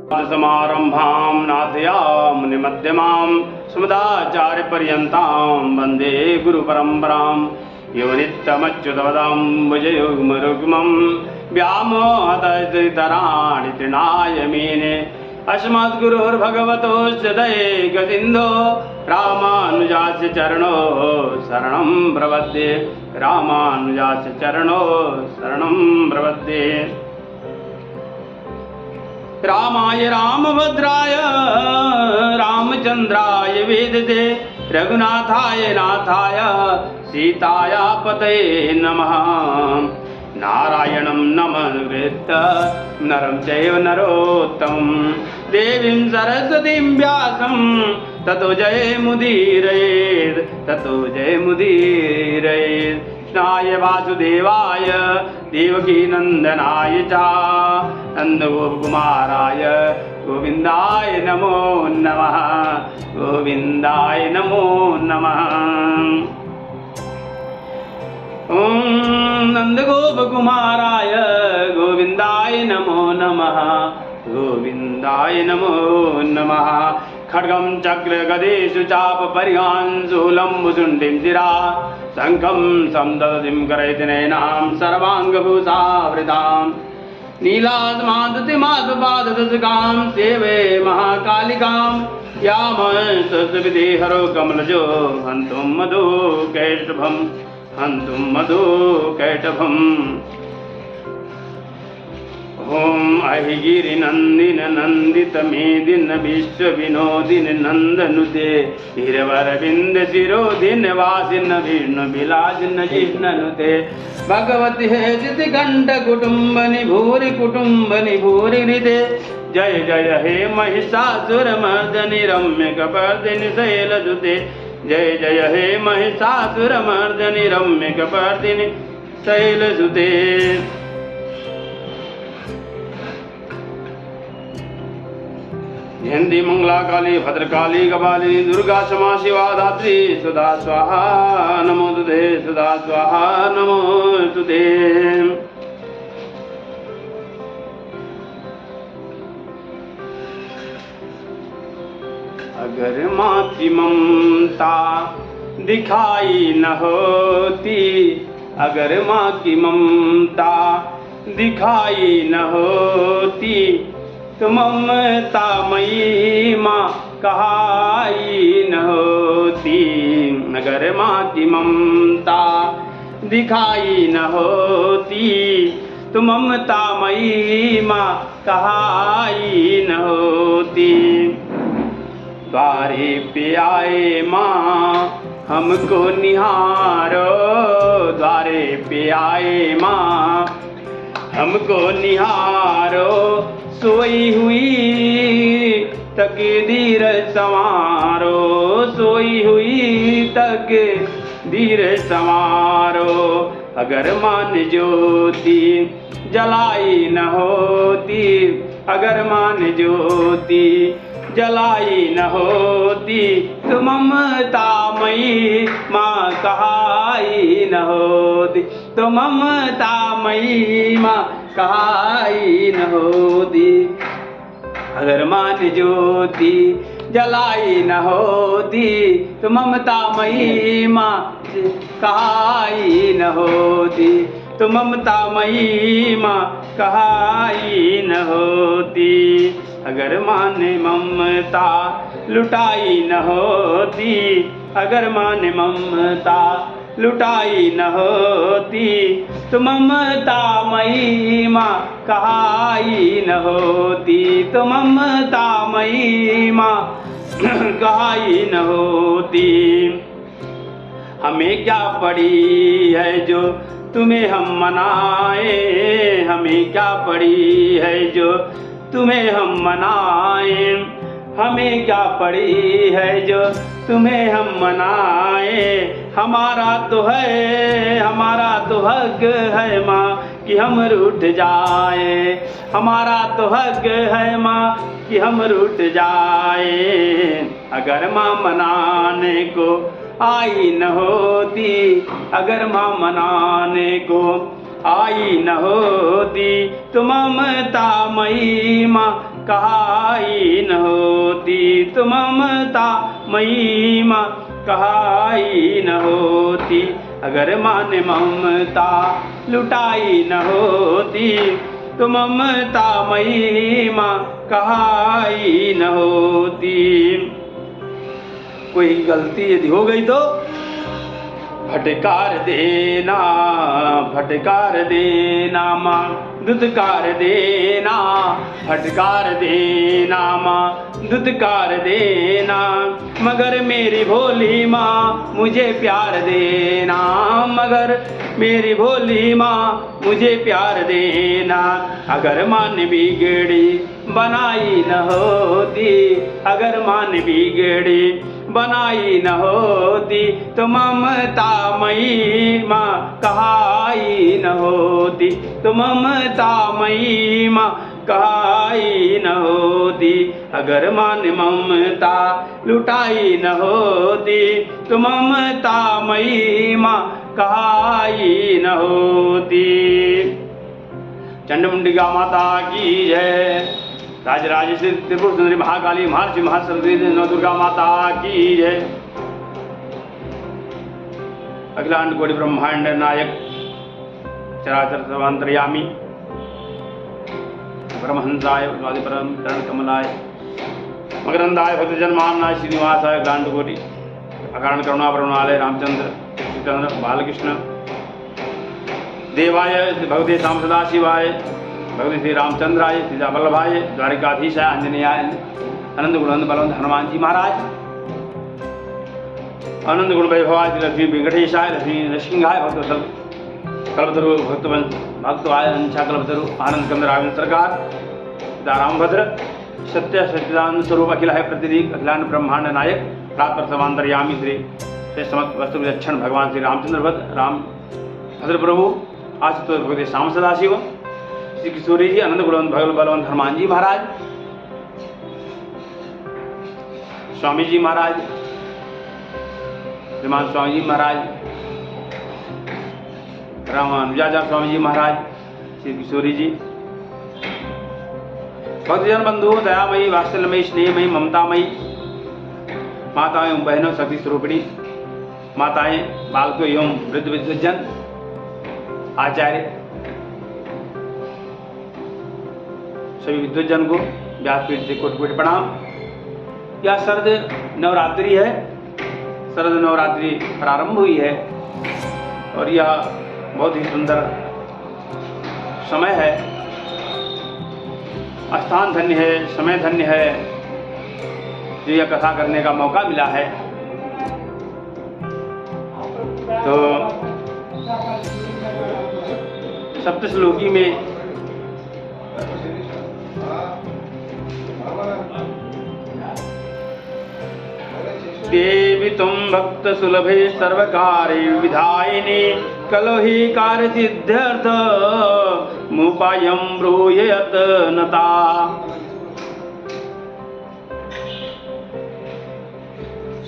समारंभां नाथयामुनिमध्यमां सुमदाचार्यपर्यन्तां वन्दे गुरुपरम्परां यो नित्यमच्युतपदाम्बुजयुग्मरुग्मं व्यामोहतस्तराणि तृणाय मेने अस्मद्गुरोर्भगवतोऽस्य दयैकसिन्धो रामानुजास्य चरणो शरणं प्रपद्ये रामानुजास्य चरणो शरणं प्रपद्ये। रामाय रामभद्राय रामचन्द्राय वेदसे रघुनाथाय नाथाय सीताया पतये नमः। नारायणं नमस्कृत्य नरं चैव नरोत्तमं देवीं सरस्वतीं व्यासं ततो जयमुदीरयेत् ततो जयमुदीरयेत्। कृष्णाय वासुदेवाय देवकीनन्दनाय च नन्दगोपकुमाराय गोविन्दाय नमो नमः गोविन्दाय नमो नमः। ॐ नन्दगोपकुमाराय गोविन्दाय नमो नमः गोविन्दाय नमो नमः। खड्गं चक्रगदेषु चापपरिहांशूलम्बुशुण्डीं शिरा शङ्खं संदधतिं करैतिनैनां सर्वाङ्गभूषावृतां नीलास्मादतिमासपाददशकां सेवे महाकालिकां यामस्तविदेहरो कमलजो हन्तुं मधुकैटभम्। ॐ अहिगिरिनन्दिन नन्दित मेदिन विश्वविनोदिन नन्दनुते हिरवरविन्द शिरोधिन वासिन विष्णु विलासिन जिष्णनुते भगवति हेजिति कंठ कुटुम्बनि भूरि कुटुम्बनि भूरि हृदे। जय जय हे महिषासुरमर्दनि रम्यकपर्दिनि शैलसुते जय जय हे महिषासुरमर्दनि रम्यकपर्दिनि शैलसुते। जयंती मंगला काली भद्रकाली कपालिनी दुर्गा क्षमा शिवा धात्री सुधा स्वाहा नमोस्तुते सुधा स्वाहा नमोस्तुते। अगर माँ की ममता दिखाई न होती अगर माँ की ममता दिखाई न होती तो ममतामयी माँ कहाई न होती। अगर माँ की ममता दिखाई न होती तो ममतामयी माँ कहाई न होती। द्वारे पे आए माँ हमको निहारो द्वारे पे आए माँ हमको निहारो सोई हुई तकदीर संवारो सोई हुई तकदीर संवारो। अगर मान ज्योति जलाई न होती अगर मान ज्योति जलाई न होती तो ममतामयी माँ कहाई न होती तो ममतामयी माँ कहाई न होती। अगर मान ज्योति जलाई न होती तो ममतामयी माँ कहाई न होती तो ममतामयी माँ कहाई न होती। अगर माँ ने ममता लुटाई न होती अगर माँ ने ममता लुटाई न होती तो ममतामयी माँ कहाई न होती तो ममतामयी माँ कहाई न होती। हमें क्या पड़ी है जो तुम्हें हम मनाए हमें क्या पड़ी है जो तुम्हें हम मनाए हमें क्या पड़ी है जो तुम्हें हम मनाए। हमारा तो हक है माँ कि हम रूठ जाए हमारा तो हक है माँ कि हम रूठ जाए। अगर माँ मनाने को आई न होती अगर माँ मनाने को आई न होती तो ममतामयी माँ कहाई न होती, तो ममता मई माँ कहाई न होती, अगर माँ ने ममता लुटाई न होती, तो ममता मई माँ कहाई न होती। कोई गलती यदि हो गई तो फटकार देना, फटकार देना माँ, दुत्कार देना, फटकार देना माँ, दुत्कार देना, मगर मेरी भोली माँ मुझे प्यार देना, मगर मेरी भोली माँ मुझे प्यार देना, अगर माँ ने बिगड़ी बनाई न होती, अगर माँ ने बिगड़ी बनाई न होती, तो ममता मई माँ कहाई न होती, तो ममता मई माँ कहाई न होती, अगर माँ ने ममता लुटाई न होती, तो ममता मई माँ कहाई न होती। चंडमुंडिका माता की जय। राजराजेश्वरी त्रिपुर सुंदरी महाकाली महर्षि महासरस्वती नवदुर्गा माता की जय। अखिलांड कोटि ब्रह्मांड नायक चराचर सर्वांतर्यामी परमहंसाय वादि परम चरण कमलाय मकरंदाय भक्तजन्मान्नाय श्रीनिवासाय अखिलांड कोटि अकारण करुणा प्रणालय रामचंद्र श्रीचंद्र बालकृष्ण देवाय भगवते श्याम सदाशिवाय भगवती श्री रामचंद्राय सीता वल्लभाय द्वारिकाधीशाय आंजनेयाय अनंत गुण बलवंत हनुमान जी महाराज अनंत गुण वैभवाय श्री लक्ष्मी वेंकटेशाय लक्ष्मी नृसिंहाय भक्तवत्सल कल्पतरु भक्तवाय अंशा कल्पतरु आनंद कंद राघवेंद्र सरकार सीता रामभद्र सत्य सच्चिदानंद स्वरूप अखिल है प्रतिदिक अखिलांड ब्रह्मांड नायक प्रात समांतर्यामी श्री श्रेष्ठ वस्तु विलक्षण भगवान श्री रामचंद्र भद्र राम भद्र प्रभु आशुतोष भगवती श्याम सदाशिव श्री किशोरी जी आनंद गुणवंत भगवत बलवंत हनुमान जी महाराज स्वामी जी महाराज श्रीमान स्वामी जी महाराज रामानुजाचार्य स्वामी जी महाराज श्री किशोरी जी भक्तजन बंधु दयामयी वात्सल्यमयी स्नेहमयी ममतामयी माताएं एवं बहनों शक्ति स्वरूपिणी माताएं बालकों एवं वृद्ध विद्वजन आचार्य सभी विद्वजन को व्यासपीठ से कोटि कोटि प्रणाम। यह शरद नवरात्रि है, शरद नवरात्रि प्रारंभ हुई है और यह बहुत ही सुंदर समय है, स्थान धन्य है, समय धन्य है जो यह कथा करने का मौका मिला है। तो सप्तश्लोकी में देवी तुम भक्त सुलभे सर्वकार्य विधायिनी कलो ही कार्य सिद्ध्यर्थ मुपायम ब्रूयत नता।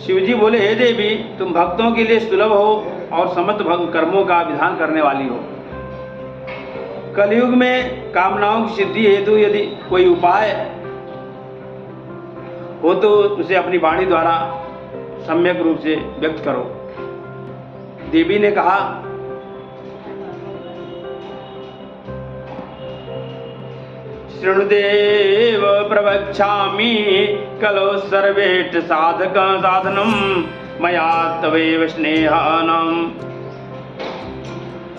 शिवजी बोले, हे देवी, तुम भक्तों के लिए सुलभ हो और समस्त भक्त कर्मों का विधान करने वाली हो। कलयुग में कामनाओं की सिद्धि हेतु यदि कोई उपाय हो तो उसे अपनी वाणी द्वारा सम्यक रूप से व्यक्त करो। देवी ने कहा, शृणुदेव प्रवक्ष्यामि कलो सर्वेष्ट साधक साधनम मया तवेव स्नेहानम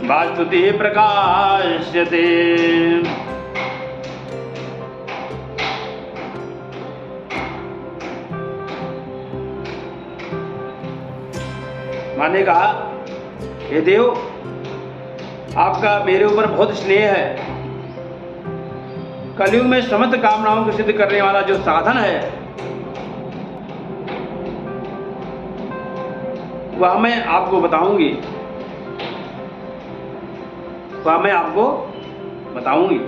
वास्तुति प्रकाश्यते। माने कहा, हे देव, आपका मेरे ऊपर बहुत स्नेह है। कलयुग में समस्त कामनाओं को सिद्ध करने वाला जो साधन है वह मैं आपको बताऊंगी, वह मैं आपको बताऊंगी।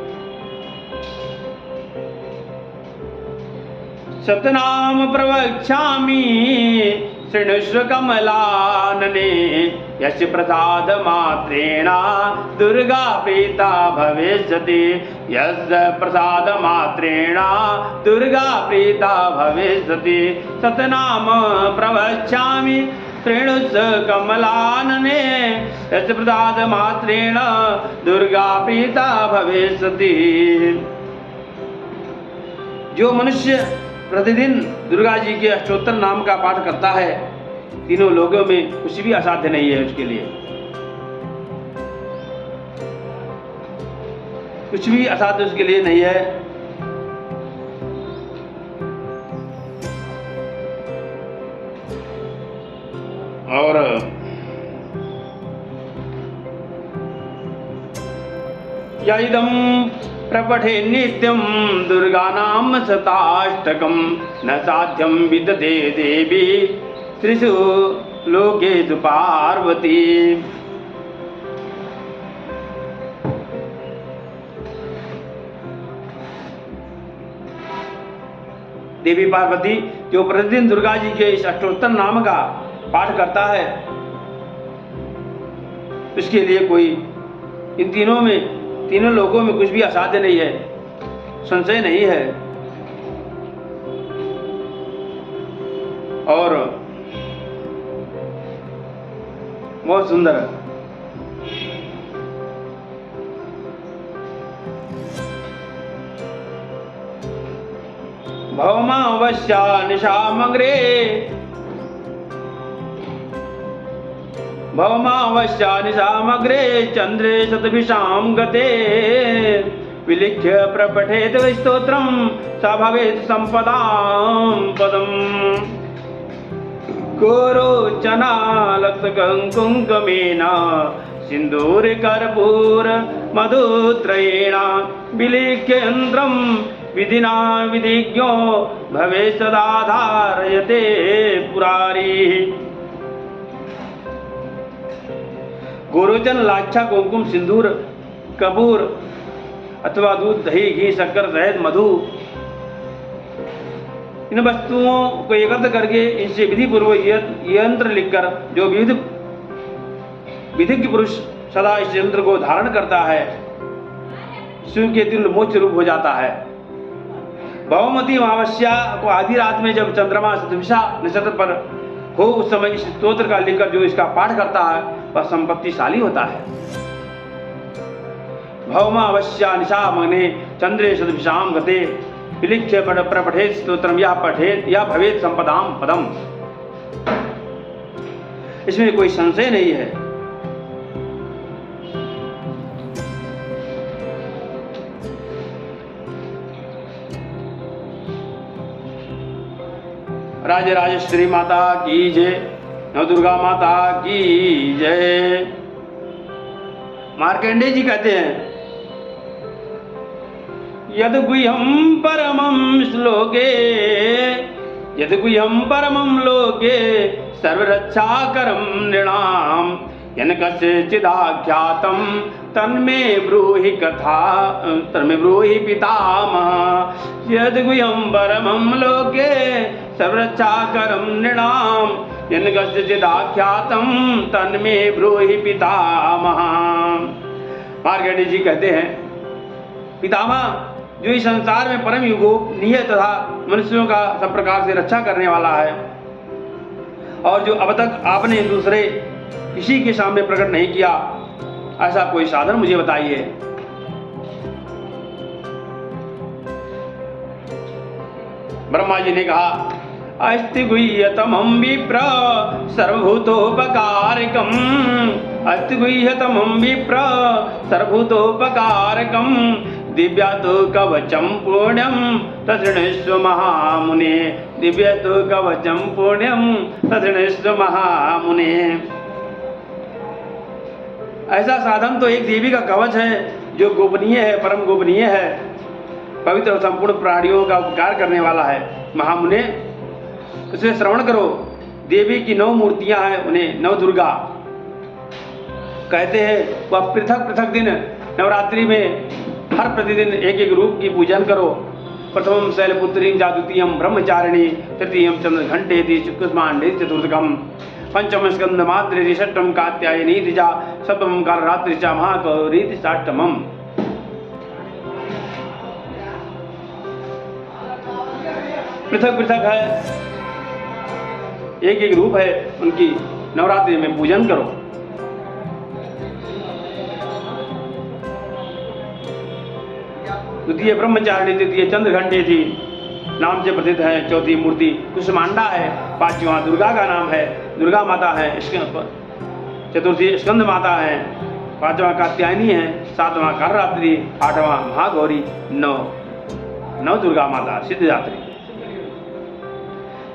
सतनाम प्रवक्ष्यामि शृणुष्व कमलानने यस्य प्रसाद मात्रेण दुर्गा प्रीता भविष्यति यस्य प्रसाद मात्रेण दुर्गा प्रीता भविष्यति सतनाम प्रवक्ष्यामि प्रेणुस कमलानने यस्य प्रसाद मात्रेण दुर्गा प्रीता भविष्यति। जो मनुष्य प्रतिदिन दुर्गा जी के अष्टोत्तर नाम का पाठ करता है, तीनों लोगों में कुछ भी असाध्य नहीं है उसके लिए, कुछ भी असाध्य उसके लिए नहीं है। और यदं प्रपठे नित्यं दुर्गानां शताष्टकं न साध्यं विद्यते देवी त्रिषु लोकेषु पार्वती। देवी पार्वती जो प्रतिदिन दुर्गा जी के इस अष्टोत्तर नाम का पाठ करता है, उसके लिए कोई इन तीनों लोगों में कुछ भी असाध्य नहीं है, संशय नहीं है। और बहुत सुंदर है। भवमावस्या निशामग्रे भवमावस्या निशामग्रे चंद्रे शतभिषां गते विलिख्य प्रपठेत स्तोत्रं स भवेत् संपदां पदम्। गोरोचनालक्तकुङ्कुमेन सिन्दूरकर्पूर मधुत्रयेण विलिख्य यन्त्रं विधिना विधिज्ञो भवेत् सदा धारयते पुरारी। गोरोचन, लाक्षा, कुमकुम, सिंदूर, कपूर अथवा दूध, दही, घी, शक्कर, शहद, मधु, इन वस्तुओं को एकत्र करके इनसे विधि पूर्वक यंत्र लिखकर जो विधिज्ञ पुरुष सदा इस यंत्र को धारण करता है, शिव के तुल्य मोक्ष रूप हो जाता है। भवमती अमावस्या को आधी रात में जब चंद्रमा शतभिषा नक्षत्र पर हो, उस समय इस स्तोत्र का लिखकर जो इसका पाठ करता है वह संपत्तिशाली होता है। भवमावस्या निशा मग्ने चंद्रे शतभिषां गते विलिख्य प्रपठेत् स्तोत्रम यह भवेत् संपदां पदम। इसमें कोई संशय नहीं है। राजराजेश्वरी माता की जय, नवदुर्गा माता की जय। मार्कंडेय जी कहते हैं, यद गुह्यं परमं श्लोके यद गुह्यं परमं लोके सर्वरक्षाकरं नृणां यन कस्यचिदाख्यातं तन्मे ब्रूहि कथा तन्मे ब्रूहि पितामह। यद गुह्यं परमं लोके सर्वरक्षाकरं नृणां यन कस्यचिदाख्यातं तन्मे ब्रूहि पितामह। मार्कंडेय जी कहते हैं, पितामह जो इस संसार में परम युगोपनीय तथा मनुष्यों का सब प्रकार से रक्षा करने वाला है, और जो अब तक आपने दूसरे किसी के सामने प्रकट नहीं किया, ऐसा कोई साधन मुझे बताइए। ब्रह्मा जी ने कहा, अस्ति गुह्यतमं विप्र सर्वभूतोपकारकम् अस्ति गुह्यतमं विप्र सर्वभूतोपकारकम् दिव्यातो कवचं पुण्यं तदृणस्व महामुने दिव्यातो कवचं पुण्यं तदृणस्व महामुने। ऐसा साधन तो एक देवी का कवच है जो गोपनीय है, परम गोपनीय है, पवित्र और संपूर्ण प्राणियों का उपकार करने वाला है। महामुने उसे श्रवण करो। देवी की 9 मूर्तियां हैं, उन्हें नव दुर्गा कहते हैं। वह पृथक पृथक दिन नवरात्रि में हर प्रतिदिन एक एक रूप की पूजन करो। प्रथमं शैलपुत्री, द्वितीयं ब्रह्मचारिणी, तृतीयं चंद्रघंटेति, शुक्लस्मांडे चतुर्थकम। पंचम स्कंद माद्री षष्टम कात्यायनी द्विजा सप्तमं कालरात्रि च महागौरी साष्टमम। पृथक पृथक है, एक एक रूप है उनकी। नवरात्रि में पूजन करो। द्वितीय ब्रह्मचारिणी, तृतीय चंद्रघंटे थी, नाम से प्रसिद्ध है। चौथी मूर्ति कुष्मांडा है। पांचवा दुर्गा का नाम है, दुर्गा माता है। चतुर्थी स्कंद माता है। पांचवा कात्यायनी है। सातवां कालरात्रि। आठवां महागौरी। नौ दुर्गा माता सिद्धिदात्री।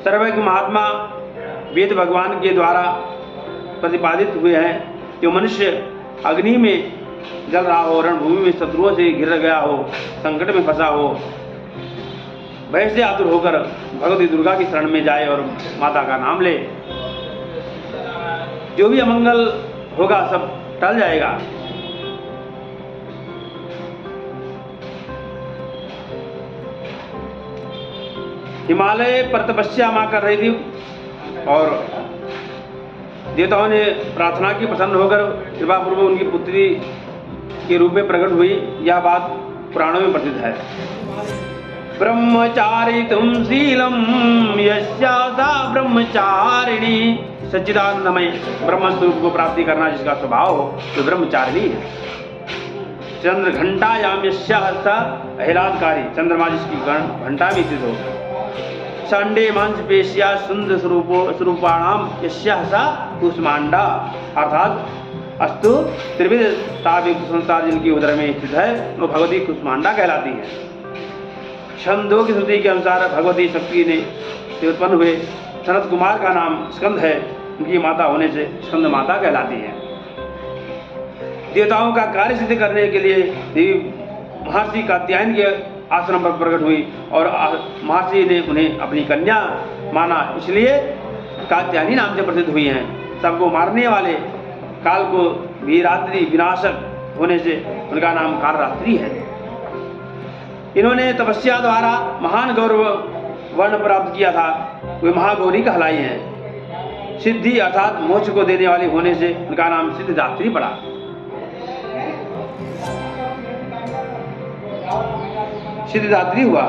सर्वज्ञ महात्मा वेद भगवान के द्वारा प्रतिपादित हुए हैं। जो मनुष्य अग्नि में जल रहा हो, रणभूमि में शत्रुओं से घिर गया हो, संकट में फंसा हो, भय से आतुर होकर भगवती दुर्गा की शरण में जाए और माता का नाम ले, जो भी अमंगल होगा सब टल जाएगा। हिमालय पर तपस्या मां कर रही थी और देवताओं ने प्रार्थना की, प्रसन्न होकर कृपा पूर्वक उनकी पुत्री के रूप में प्रकट हुई। यह बात पुराणों में प्रसिद्ध है। ब्रह्मचारितुम शीलम यस्या सा ब्रह्मचारिणी, सच्चिदानंदमय ब्रह्म स्वरूप को प्राप्ति करना जिसका स्वभाव हो तो ब्रह्मचारिणी है। चंद्र घंटायाम यस्या सा आह्लादकारी, चंद्रमा जिसकी घंटा में स्थित हो। संडे मांस पेशिया सुंदर स्वरूपाणाम यस्या सा कुष्मांडा, अर्थात अस्तु त्रिविध ताविक संसार जिनकी उदर में स्थित है वो भगवती कुष्मांडा कहलाती है। छंदों की श्रुति के अनुसार भगवती शक्ति से उत्पन्न हुए सनत कुमार का नाम स्कंद है। उनकी माता होने से स्कंद माता कहलाती है। देवताओं का कार्य सिद्ध करने के लिए देवी महर्षि कात्यायन के आश्रम पर प्रकट हुई और महर्षि ने उन्हें अपनी कन्या माना, इसलिए कात्यायनी नाम से प्रसिद्ध हुई हैं। सबको मारने वाले काल को वीरात्रि विनाशक होने से उनका नाम कालरात्रि है। इन्होंने तपस्या द्वारा महान गौरव वर्ण प्राप्त किया था, वे महागौरी कहलाई हैं। सिद्धि अर्थात मोक्ष को देने वाली होने से उनका नाम सिद्धिदात्री पड़ा। सिद्धिदात्री हुआ।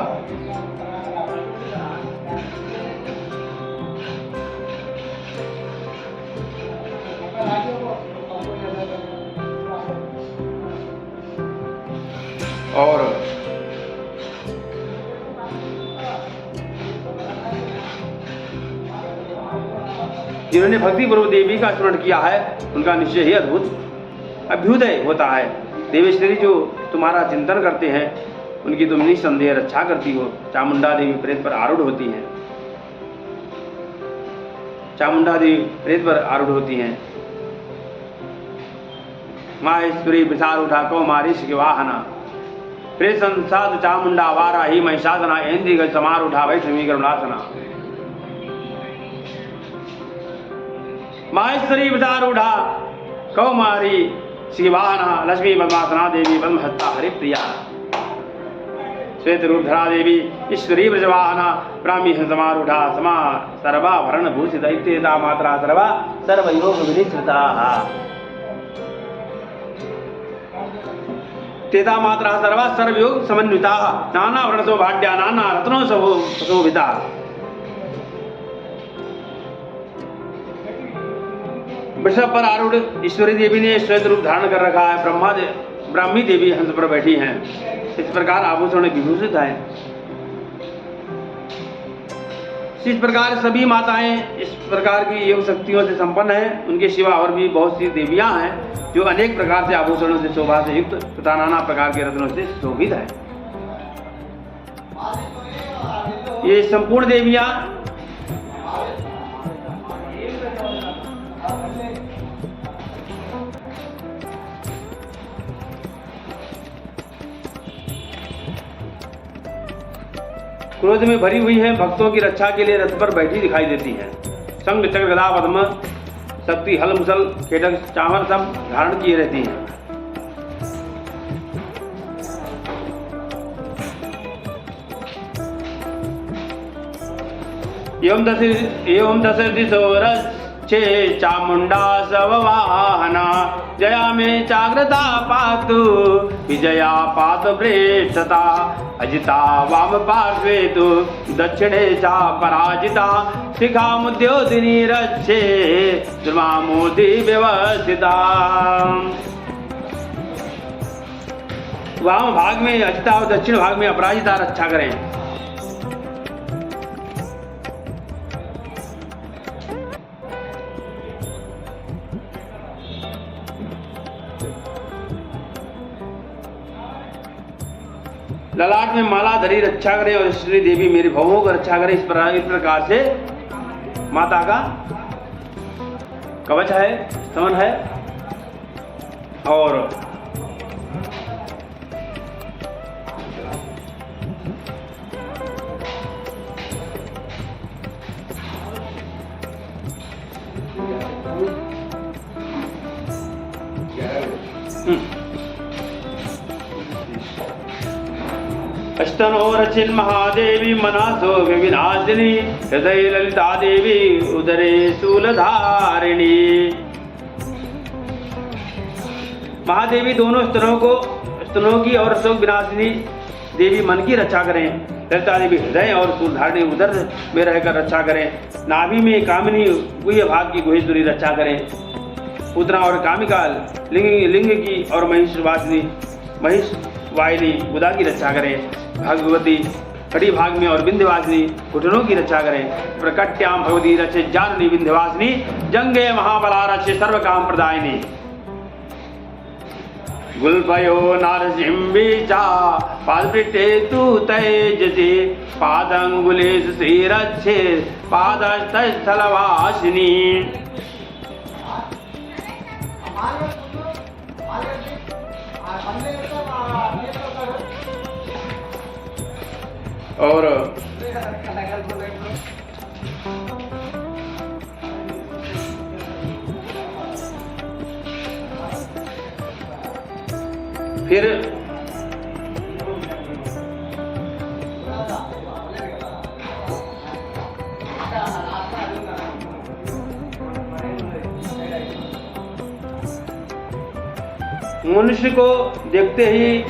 और जिन्होंने भक्ति पूर्वक देवी का स्मरण किया है उनका निश्चय ही अद्भुत अभ्युदय होता है। देवेश्वरी जो तुम्हारा चिंतन करते हैं उनकी तुम निसंदेह रक्षा करती हो। चामुंडा देवी प्रेत पर आरूढ़ होती हैं। चामुंडा देवी प्रेत पर आरूढ़ होती हैं। माहेश्वरी विशारूढ़ा कौमारी के वाहना, प्रेत संसाद चामुंडा वारा ही महिषासना, ऐन्द्रिय समारूढ़ा वैष्णवी करुणासना। माहेश्वरी विशारूढ़ा कौमारी शिवाहना, लक्ष्मी पद्मासना देवी पद्महस्ता हरिप्रिया। श्वेत रूपधरा देवी ईश्वरी ब्रजवाहना, ब्राह्मी समारूढ़ा समा सर्वाभरण भूषित इत्येता मात्रा सर्वा सर्वयोग विनिश्रिताः। तेता मात्रा सर्वा सर्वयोग समन्विताः, नाना वर्ण सौभाग्या नाना रत्नों शोभिता। वृषभ पर आरूढ़ ईश्वरी देवी ने श्वेत रूप धारण कर रखा है। ब्राह्मी देवी हंस पर बैठी हैं। इस प्रकार आभूषण विभूषित है। इस प्रकार सभी माताएं इस प्रकार की योग शक्तियों से संपन्न हैं। उनके सिवा और भी बहुत सी देवियां हैं जो अनेक प्रकार से आभूषणों से शोभा से युक्त तथा नाना प्रकार के रत्नों से शोभित है। ये संपूर्ण देवियां क्रोध में भरी हुई हैं। भक्तों की रक्षा के लिए रथ पर बैठी दिखाई देती हैं। शंख चक्र गदा पद्म शक्ति हल मुसल खेटक चामर सब धारण किए रहती हैं। एवं दस दिशो छे चामुंडा सववाहना जया मे चाग्रता पातु विजया पातु प्रेष्ठता अजिता वाम पार्श्वे तु दक्षिणे चा पराजिता शिखा मुद्योदिनी रक्षे द्रुमामूर्ति व्यवस्थिता। वाम भाग में अजिता और दक्षिण भाग में अपराजिता रक्षा करें। ललाट में माला धरी रक्षा करें और श्री देवी मेरे भवों को रक्षा करें। इस प्रकार से माता का कवच है, स्तवन है और अष्टनो रचिन महादेवी मनासो विनाशिनी हृदय ललिता देवी उदरे शूलधारिणी। महादेवी दोनों स्तनों की और शोक विनाशिनी देवी मन की रक्षा करें। ललिता देवी हृदय और शूलधारिणी उदर में रहकर रक्षा करें। नाभि में कामिनी गुह्य भाग की गुहेश्वरी रक्षा करें। पूतना और कामिका लिंग की और महिष वाहिनी बुधा की रक्षा करें। भगवती कड़ी भाग में और विंध्यवासिनी घुटनों की रक्षा करें। प्रकट्याम भगवती रचे जाननी विंध्यवासिनी जंगे महाबला रचे सर्व काम प्रदायिनी। गुल्फयो नारसिंही चा पादपृष्ठे तु तैजसे पादंगुलेषु श्रीरक्षे पादस्थलवासिनी। और फिर मनुष्य को देखते ही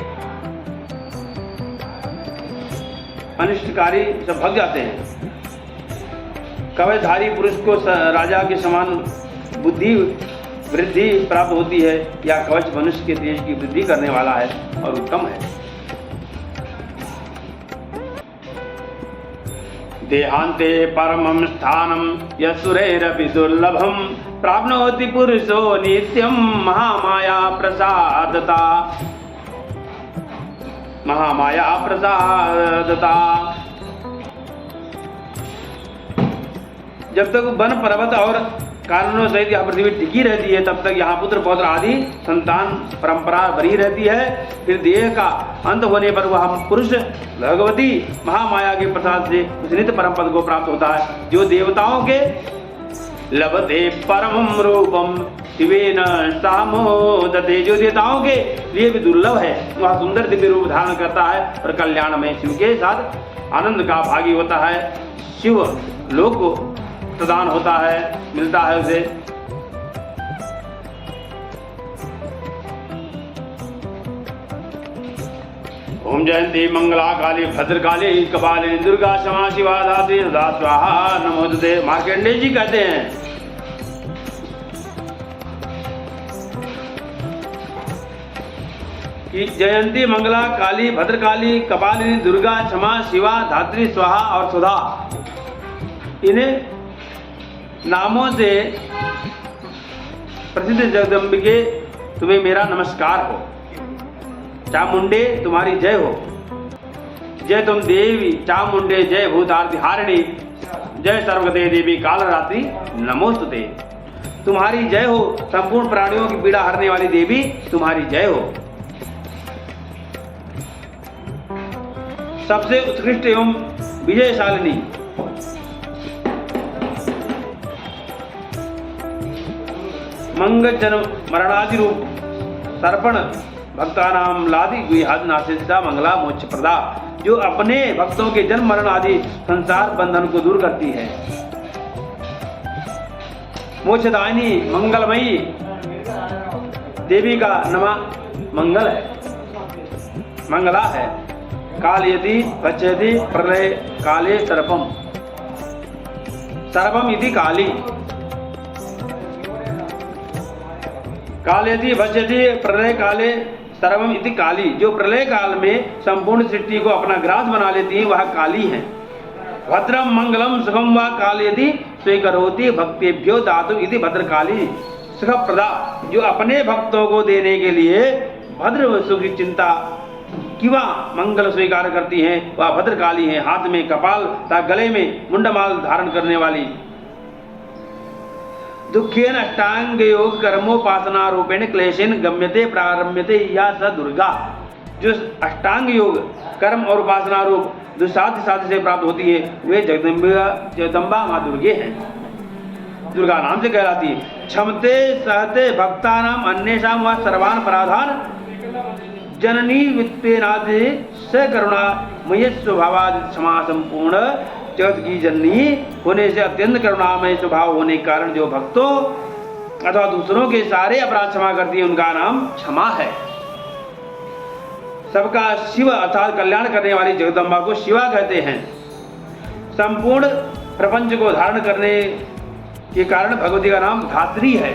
अनिष्टकारी सब भाग जाते हैं। कवचधारी पुरुष को राजा के समान बुद्धि वृद्धि प्राप्त होती है या कवच मनुष्य के तेज की वृद्धि करने वाला है और उत्तम है। देहांते परमं स्थानम यशुरैरपि दुर्लभम प्राप्नोति पुरुषो नित्यम महामाया प्रसादता। महामाया प्रसादता। जब तक वन पर्वत और कारणों सहित यह पृथ्वी टिकी रहती है तब तक यहाँ पुत्र पौत्र आदि संतान परंपरा बनी रहती है। फिर देह का अंत होने पर वह पुरुष भगवती महामाया के प्रसाद से उस नित्य परम पद को प्राप्त होता है जो देवताओं के लभते परमं रूपम शिवेन सामोदते। जो देवताओं के लिए भी दुर्लभ है वह सुंदर दिव्य रूप धारण करता है और कल्याण में शिव के साथ आनंद का भागी होता है। शिव लोक को प्रदान होता है, मिलता है उसे। ओम जयंती मंगला काली भद्रकाली कपालिनी दुर्गा क्षमा शिवा धात्री सदा स्वाहा नमोस्तुते। मार्कंडेय जी कहते हैं कि जयंती मंगला काली भद्रकाली कपालिनी दुर्गा क्षमा शिवा धात्री स्वाहा और सुधा इन्हें नामों से प्रसिद्ध जगदम्बिके तुम्हें मेरा नमस्कार हो। चामुंडे तुम्हारी जय हो। जय तुम देवी चामुंडे जय भूतार्ति हारिणी जय सर्वगते देवी कालरात्रि नमोस्तुते। तुम्हारी जय हो। संपूर्ण प्राणियों की पीड़ा हरने वाली देवी तुम्हारी जय हो। सबसे उत्कृष्ट एवं विजयशालिनी मंगल जन्म मरणादि रूप तर्पण भक्तानाम लादि गुहादनाशिता मंगला मोक्ष प्रदा जो अपने भक्तों के जन्म मरण आदि संसार बंधन को दूर करती है। मोक्षदायिनी मंगलमयी देवी का नमा मंगल है, मंगला है। काल यदि पश्यति प्रलय काले सर्पम, सर्पम इति काली। काल यदि पश्यति प्रलय काले सर्वम इति काली, जो प्रलय काल में संपूर्ण सृष्टि को अपना ग्रास बना लेती है वह काली है। भद्रम मंगलम सुखम व काल यदि स्वीकरोति भक्तेभ्यो दातु इति भद्रकाली सुखप्रदा, जो अपने भक्तों को देने के लिए भद्र सुख की चिंता किवा मंगल स्वीकार करती हैं वह भद्रकाली है। हाथ में कपाल तथा गले में मुंडमाल धारण करने वाली। दुखेन अष्टांग योग कर्मोपासना रूपेण क्लेशेन गम्यते प्रारम्यते या स दुर्गा, जो अष्टांग योग कर्म और उपासना रूप दुस्साध्य साध्य से प्राप्त होती है वे जगदम्बा माँ दुर्गे हैं, दुर्गा नाम से कहलाती है। क्षमते सहते भक्तानाम अन्येषाम व सर्वान पराधान जननी वित्तेनादि स करुणा मय स्वभावादि क्षमा संपूर्ण, जगत की जननी होने से अत्यंत करुणामय स्वभाव होने के कारण जो भक्तों अथवा दूसरों के सारे अपराध क्षमा करती है उनका नाम क्षमा है। सबका शिव अर्थात कल्याण करने वाली जगदम्बा को शिवा कहते हैं। संपूर्ण प्रपंच को धारण करने के कारण भगवती का नाम धात्री है।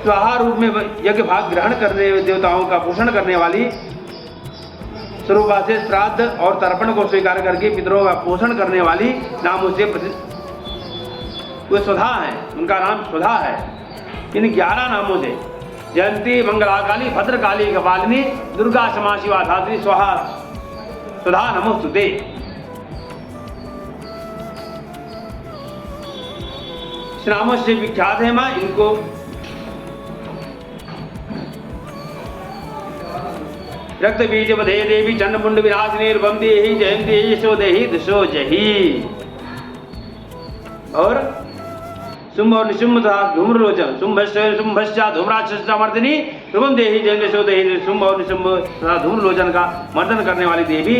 स्वाहा रूप में यज्ञ भाग ग्रहण करने देवताओं का पोषण करने वाली, स्वरूपा से श्राद्ध और तर्पण को स्वीकार करके पितरों का पोषण करने वाली नामों से प्रसिद्ध वे स्वधा है, उनका नाम स्वधा है। इन 11 नामों से जयंती मंगलाकाली भद्रकाली कपालिनी दुर्गा क्षमा शिवा धात्री स्वाहा स्वधा नमोस्तुते। इस नामों से विख्यात है माँ। इनको रक्त बीज बधे देवी चंड मुंड विनाशिनी रूपम देहि जयंती यशो देहि दिशो जही। और शुंभ और निशुंभ तथा धूम्रलोचन शुंभश्चा धूम्राक्षमर्दिनी रूपम देहि जयंती यशो देहि। शुंभ और निशुंभ तथा धूम्रलोचन का मर्दन करने वाली देवी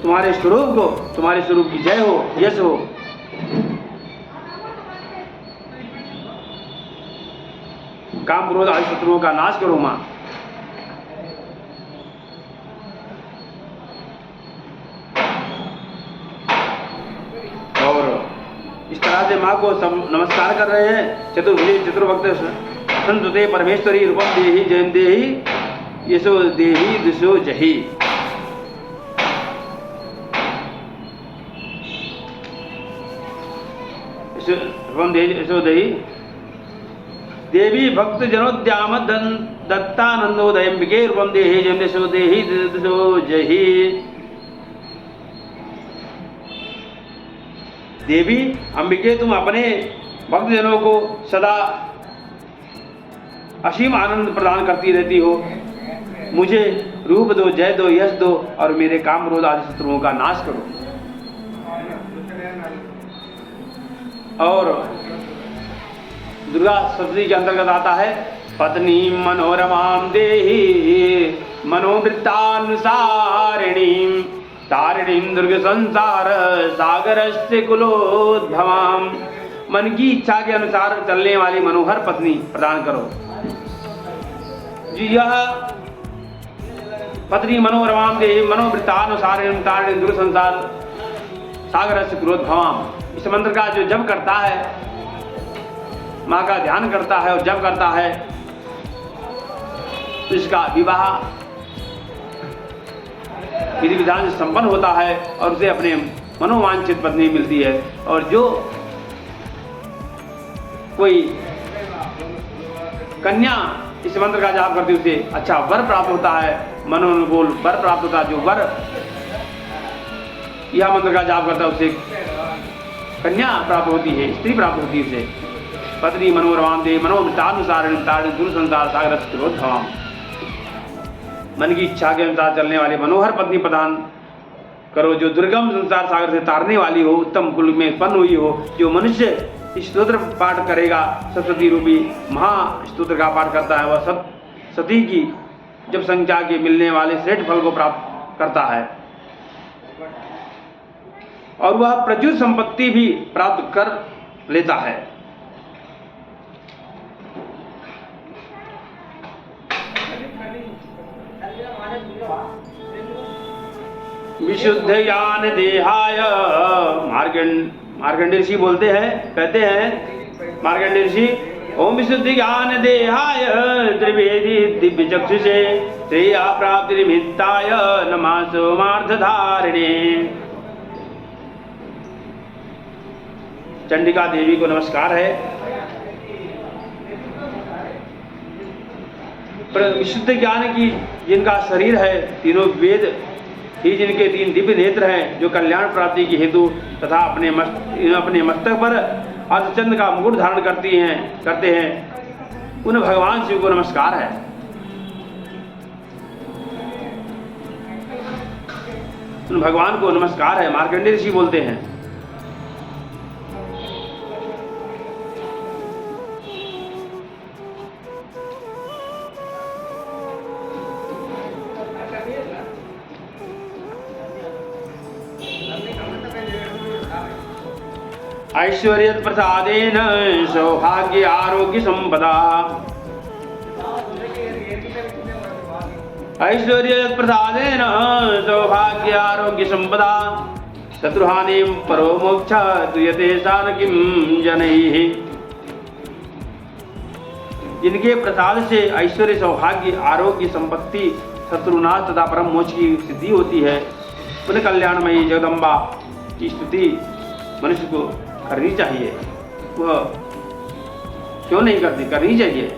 तुम्हारे स्वरूप को, तुम्हारे स्वरूप की जय हो, यश हो। काम क्रोध आदि शत्रुओं का नाश करो मां। इस तरह से माँ को नमस्कार कर रहे हैं। चतुर्भुज चतुर्भक्त संतुते परमेश्वरी रूपम देहि जयं देहि यशो देहि दिशो जही। रूपम देहि यशो देहि देवी भक्त जनोद्याम दत्तानंदोदयंबिके रूपम देहि जयं दिशो देहि दिशो जही। देवी अंबिके तुम अपने भक्तजनों को सदा असीम आनंद प्रदान करती रहती हो। मुझे रूप दो, जय दो, यश दो और मेरे काम क्रोध आदि शत्रुओं का नाश करो। और दुर्गा सप्तशती के अंतर्गत आता है पत्नी मनोरमां देहि मनोवृत्तानुसारिणीं तारिणीं दुर्ग संसार सागरस्य कुलोद्भवाम। मन की इच्छा के अनुसार चलने वाली मनोहर पत्नी प्रदान करो। जी यह पत्नी मनोरमां देहि मनोवृत्तानुसारिणीं तारिणीं दुर्ग संसार सागरस्य कुलोद्भवाम। इस मंत्र का जो जप करता है, माँ का ध्यान करता है और जप करता है, तो इसका विवाह विधि विधान से संपन्न होता है और उसे अपने मनोवांछित पत्नी मिलती है। और जो कोई कन्या इस मंत्र का जाप करती है उसे अच्छा वर प्राप्त होता है, मनोनुकूल वर प्राप्त होता है। जो वर यह मंत्र का जाप करता है उसे कन्या प्राप्त होती है, स्त्री प्राप्त होती है उसे। पत्नी मनोरमां देहि मनोवृत्तानुसारिणीं तारिणीं दुर्ग संसार सागरस्य कुलोद्भवाम। मन की इच्छा के अनुसार चलने वाली मनोहर पत्नी प्रदान करो, जो दुर्गम संसार सागर से तारने वाली हो, उत्तम कुल में उत्पन्न हुई हो। जो मनुष्य इस स्तोत्र पाठ करेगा, सरस्वती रूपी महा स्तोत्र का पाठ करता है, वह सती की जब संख्या के मिलने वाले श्रेष्ठ फल को प्राप्त करता है और वह प्रचुर संपत्ति भी प्राप्त कर लेता है। विशुद्ध ज्ञान देहाय, मार्कंडेय ऋषि बोलते हैं, कहते हैं मार्कंडेय ऋषि, ओम विशुद्ध ज्ञान देहाय त्रिवेदी दिव्य चक्षुषे श्रेया प्राप्ति निमित्ताय नमः सोमार्थ धारिणे। चंडिका देवी को नमस्कार है। पर विशुद्ध ज्ञान की जिनका शरीर है, तीनों वेद ही जिनके 3 दिव्य नेत्र हैं, जो कल्याण प्राप्ति के हेतु तथा अपने मस्तक पर अर्धचंद्र का मुकुट धारण करते हैं, उन भगवान शिव को नमस्कार है। उन भगवान को नमस्कार है, मार्कंडेय ऋषि बोलते हैं। ऐश्वर्य प्रसादेन सौभाग्य आरोग्य संपदा, ऐश्वर्य प्रसादेन सौभाग्य आरोग्य संपदा, शत्रुहानि परो मोक्ष तुयते सान किम जनैः। जिनके प्रसाद से ऐश्वर्य सौभाग्य आरोग्य संपत्ति शत्रुनाश तथा परम मोक्ष की सिद्धि होती है, उन कल्याणमयी जगदम्बा की स्तुति मनुष्य को करनी चाहिए। वह क्यों नहीं करती, करनी चाहिए।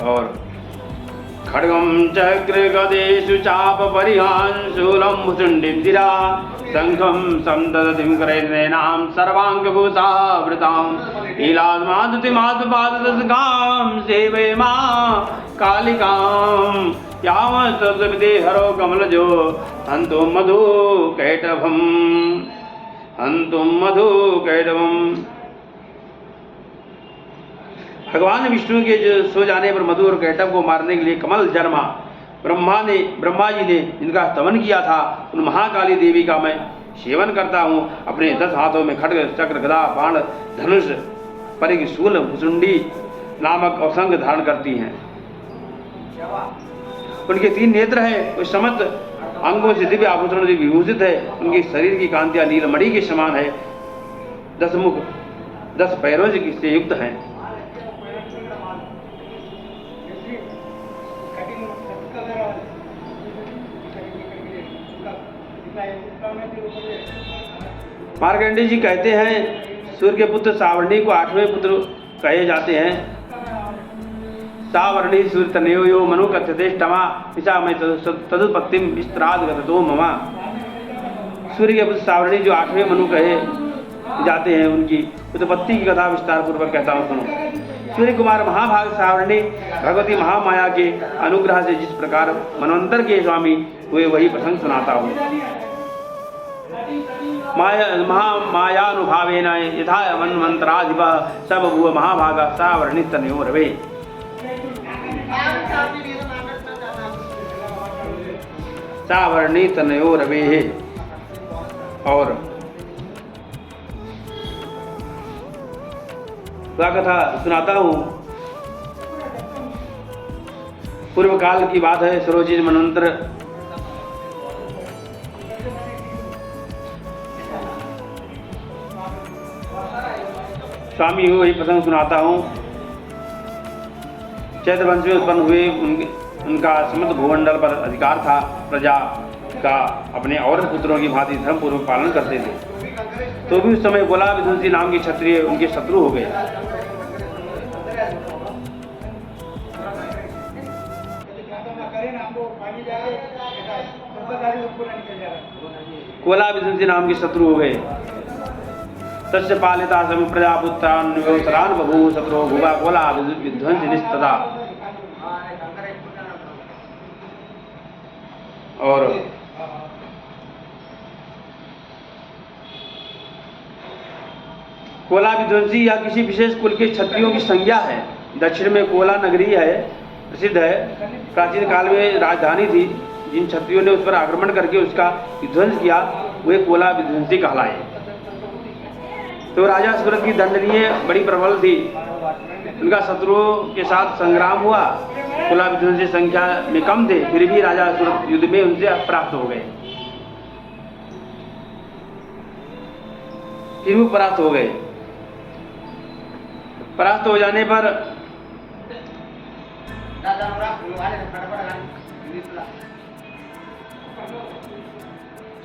और खड्गम चक्र गदेषु चाप परिहां शूलं भुचुण्डिन्दिरा शंखं संदधतिं करैर्नयनां सर्वाङ्गभूषावृतां नीलाद्मादुतिमादुपाददशकां सेवे मां कालिकां यावत्सविदे हरो कमलजो हन्तुं मधु कैटभम्, हन्तुं मधु कैटभम्। भगवान विष्णु के जो सो जाने पर मधु और कैटभ को मारने के लिए कमल जन्मा ब्रह्मा जी ने जिनका स्तवन किया था, उन महाकाली देवी का मैं सेवन करता हूँ। अपने 10 हाथों में खड्ग चक्र गदा बाण धनुष परिघ शूल भुसुंडी नामक असंग धारण करती हैं। उनके 3 नेत्र हैं, उस समस्त अंगों से दिव्य आभूषणों से विभूषित है। उनके शरीर की कांतियां नीलमणि के समान है। 10 मुख 10 पैरों से युक्त हैं। मार्कंडेय जी कहते हैं, सूर्य के पुत्र सावर्णी को 8वें पुत्र कहे जाते हैं। सावर्णी सूर्य तनयो यो मनु कथ्यतेष्टमा पिता मैं तदुत्पत्तिम विस्त्राद गतो ममा। सूर्य के पुत्र सावर्णी जो 8वें मनु कहे जाते हैं, उनकी उत्पत्ति की कथा विस्तार पूर्वक कहता हूँ, सुनो। सूर्य कुमार महाभाग सावर्णी भगवती महामाया के अनुग्रह से जिस प्रकार मनवंतर के स्वामी हुए, वही प्रसंग सुनाता हूँ। महामायानुभावेन यथा मन्वन्तराधिपः स बभूव महाभागः सावर्णी तनयो रवे। सावर्णी तनयो रवे। और वह कथा सुनाता हूँ। पूर्व काल की बात है। सरोजित मनवंतर स्वामी हुए, वही प्रसंग सुनाता हूँ। चैत्र वंश में उत्पन्न हुए, उनका समस्त भूमंडल पर अधिकार था। प्रजा का अपने और पुत्रों की भांति धर्मपूर्वक पालन करते थे। तो भी उस समय गोला विध्वंसी नाम के क्षत्रिय उनके शत्रु हो गए। गोला विध्वंसी नाम के शत्रु हो गए। तस्य पालिता सम प्रजापुत्रान् विवत्सरान् बभूव शत्रो भुवा गोला विध्वंसिनिस्तदा। और कोला विध्वंसी या किसी विशेष कुल के क्षत्रियों की संज्ञा है। दक्षिण में कोला नगरी है, प्रसिद्ध है। प्राचीन काल में राजधानी थी। जिन क्षत्रियों ने उस पर आक्रमण करके उसका विध्वंस किया, वे कोला विध्वंसी कहलाए। तो राजा सूरत की दंडनीय बड़ी प्रबल थी। उनका शत्रुओं के साथ संग्राम हुआ। कोला विध्वंसी संख्या में कम थे, फिर भी राजा सूरत युद्ध में उनसे परास्त हो गए। फिर वो परास्त हो गए। परास्त हो जाने पर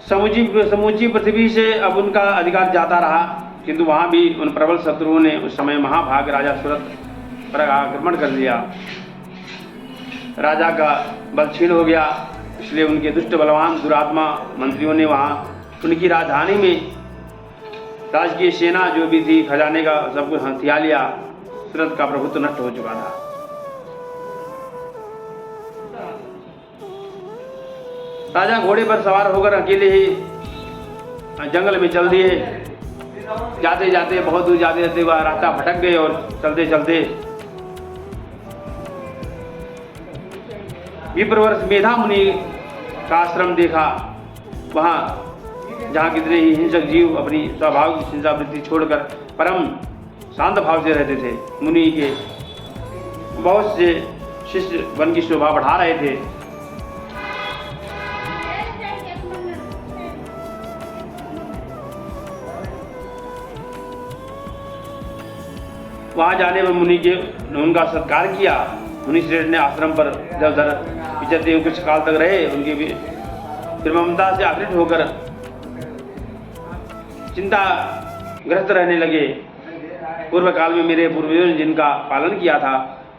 समूची पृथ्वी से अब उनका अधिकार जाता रहा, किंतु वहां भी उन प्रबल शत्रुओं ने उस समय महाभाग राजा सूरत पर आक्रमण कर लिया। राजा का बल क्षीण हो गया, इसलिए उनके दुष्ट बलवान दुरात्मा मंत्रियों ने वहां उनकी राजधानी में राजकीय सेना जो भी थी, खजाने का सब कुछ हथिया लिया। सूरत का प्रभुत्व नष्ट हो चुका था। राजा घोड़े पर सवार होकर अकेले ही जंगल में चल दिए। जाते जाते बहुत दूर जाते जाते वह रास्ता भटक गए और चलते चलते विप्रवर्ष मेधा मुनि का आश्रम देखा। वहां जहाँ कितने ही हिंसक जीव अपनी स्वाभाविक हिंसा वृत्ति छोड़कर परम शांत भाव से रहते थे। मुनि के बहुत से शिष्य वन की शोभा बढ़ा रहे थे। वहां जाने में मुनि के उनका सत्कार किया। मुनि श्रेष्ठ ने आश्रम पर जब धर विचरते हुए कुछ काल तक रहे। उनके भी फिर ममता से आकृष्ट होकर चिंता ग्रस्त रहने लगे। पूर्व काल में मेरे पूर्वजों ने जिनका पालन किया था,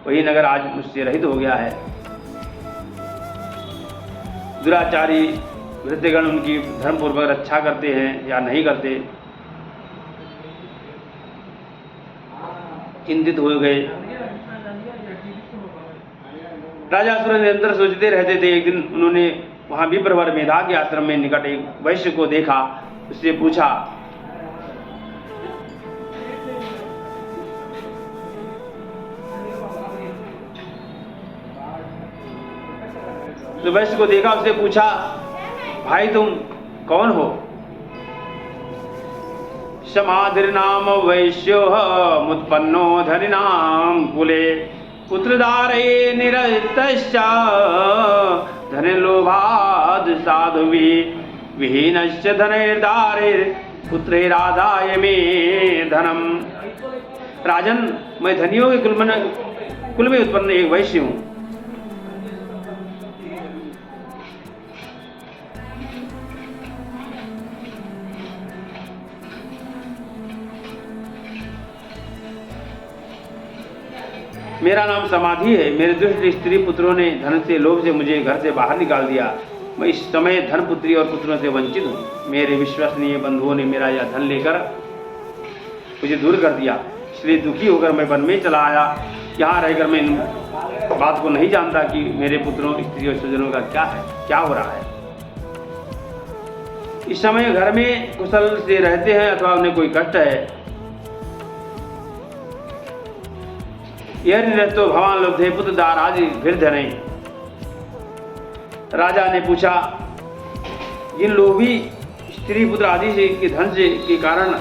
वही नगर आज मुझसे रहित हो गया है। दुराचारी वृद्धगण उनकी धर्मपूर्वक रक्षा करते हैं या नहीं करते, चिंतित हो गए। राजा सूरत निरंतर सोचते रहते थे। एक दिन उन्होंने वहां विप्रवर मेधा के आश्रम में निकट एक वैश्य को देखा। उससे पूछा, तो वैश्य को देखा, उससे पूछा, भाई तुम कौन हो? समाधिर्नाम वैश्यो मुत्पन्नो धनिनाम कुले पुत्रदारे निरतश्च धनलोभाद् साधुभि विहीनश्च धनैर्दारे पुत्रैरादाय मे धनम। राजन, मैं धनियों के कुल में उत्पन्न एक वैश्य हूँ। मेरा नाम समाधि है। मेरे दुष्ट स्त्री पुत्रों ने धन से लोभ से मुझे घर से बाहर निकाल दिया। मैं इस समय धन पुत्री और पुत्रों से वंचित हूँ। मेरे विश्वसनीय बंधुओं ने मेरा यह धन लेकर मुझे दूर कर दिया, इसलिए दुखी होकर मैं वन में चला आया। यहाँ रहकर मैं इन बात को नहीं जानता कि मेरे पुत्रों, स्त्री और स्वजनों का क्या हो रहा है। इस समय घर में कुशल से रहते हैं अथवा उन्हें कोई कष्ट है। यह निरस्तो भगवान लब्धे पुत्र दारादि फिर धने। राजा ने पूछा, जिन लोभी स्त्री पुत्र आदि से के धन से के कारण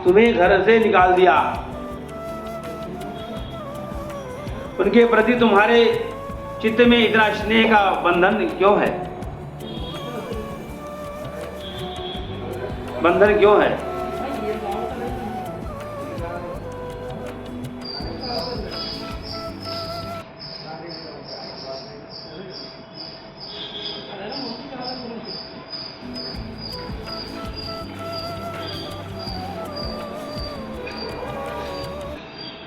तुम्हें घर से निकाल दिया, उनके प्रति तुम्हारे चित्त में इतना स्नेह का बंधन क्यों है? बंधन क्यों है?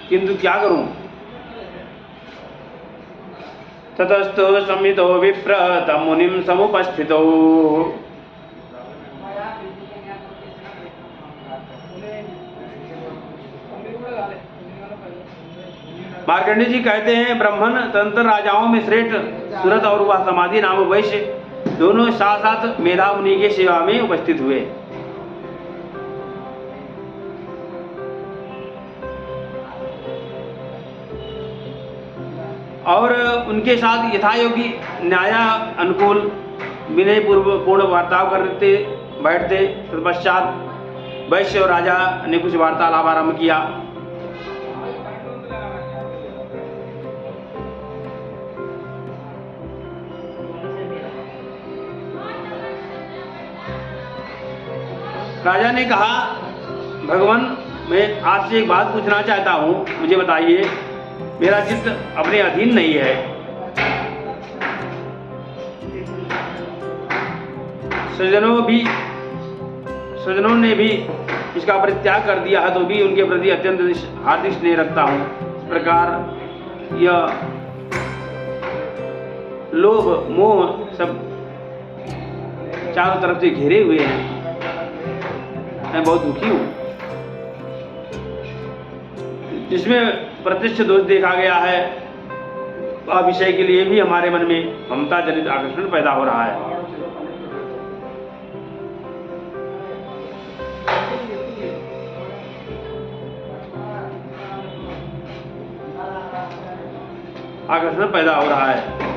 किंतु क्या करूं? ततस्तु संहितो विप्र तं मुनिं समुपस्थितो। मार्कंडेय जी कहते हैं, ब्राह्मण तंत्र राजाओं में श्रेष्ठ सूरत और वह समाधि नाम वैश्य दोनों साथ साथ मेधा मुनि की सेवा में उपस्थित हुए। और उनके साथ यथायोगी न्याय अनुकूल विनय पूर्ण वार्ताव करते बैठते। तत्पश्चात वैश्य और राजा ने कुछ वार्तालाप आरंभ किया। राजा ने कहा, भगवान, मैं आपसे एक बात पूछना चाहता हूँ, मुझे बताइए, मेरा चित्त अपने अधीन नहीं है। स्वजनों ने भी इसका परित्याग कर दिया है, तो भी उनके प्रति अत्यंत हार्दिक स्नेह रखता हूँ। इस प्रकार यह लोभ मोह सब चारों तरफ से घेरे हुए हैं। मैं बहुत दुखी हूँ। जिसमें प्रत्यक्ष दोष देखा गया है, वह विषय के लिए भी हमारे मन में ममता जनित आकर्षण पैदा हो रहा है। आकर्षण पैदा हो रहा है।